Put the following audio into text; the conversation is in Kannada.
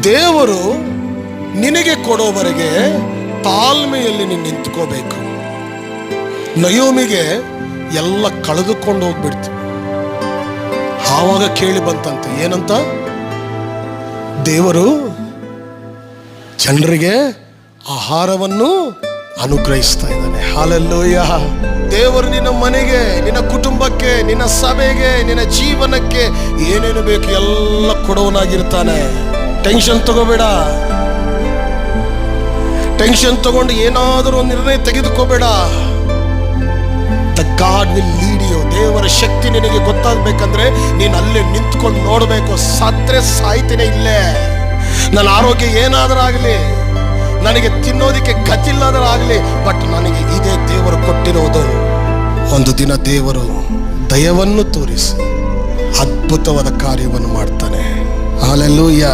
ದೇವರು ನಿನಗೆ ಕೊಡೋವರೆಗೆ ತಾಳ್ಮೆಯಲ್ಲಿ ನೀನು ನಿಂತ್ಕೋಬೇಕು. ನಯೋಮಿಗೆ ಎಲ್ಲ ಕಳೆದುಕೊಂಡು ಹೋಗ್ಬಿಡ್ತು. ಆವಾಗ ಕೇಳಿ ಬಂತಂತೆ, ಏನಂತ? ದೇವರು ಜನರಿಗೆ ಆಹಾರವನ್ನು ಅನುಗ್ರಹಿಸ್ತಾ ಇದ್ದಾನೆ. ಹಲ್ಲೆಲೂಯಾ. ದೇವರು ನಿನ್ನ ಮನೆಗೆ, ನಿನ್ನ ಕುಟುಂಬಕ್ಕೆ, ನಿನ್ನ ಸಭೆಗೆ, ನಿನ್ನ ಜೀವನಕ್ಕೆ ಏನೇನು ಬೇಕು ಎಲ್ಲ ಕೊಡೋನಾಗಿರ್ತಾನೆ. ಟೆನ್ಷನ್ ತಗೋಬೇಡ. ಟೆನ್ಷನ್ ತಗೊಂಡು ಏನಾದರೂ ಒಂದು ನಿರ್ಣಯ ತೆಗೆದುಕೋಬೇಡ. The God will lead you. ದೇವರ ಶಕ್ತಿ ನಿನಗೆ ಗೊತ್ತಾಗಬೇಕಂದ್ರೆ ನೀನು ಅಲ್ಲೇ ನಿಂತ್ಕೊಂಡು ನೋಡಬೇಕು. ಸತ್ರೆ ಸಾಯ್ತೇನೆ ಇಲ್ಲೇ. ನನ್ನ ಆರೋಗ್ಯ ಏನಾದರೂ ಆಗಲಿ, ನನಗೆ ತಿನ್ನೋದಕ್ಕೆ ಗತಿಲ್ಲಾದರೂ ಆಗಲಿ, ಬಟ್ ನನಗೆ ಇದೇ ದೇವರು ಕೊಟ್ಟಿರೋದು. ಒಂದು ದಿನ ದೇವರು ದಯವನ್ನು ತೋರಿಸಿ ಅದ್ಭುತವಾದ ಕಾರ್ಯವನ್ನು ಮಾಡ್ತಾನೆ. ಹಲ್ಲೆಲೂಯಾ.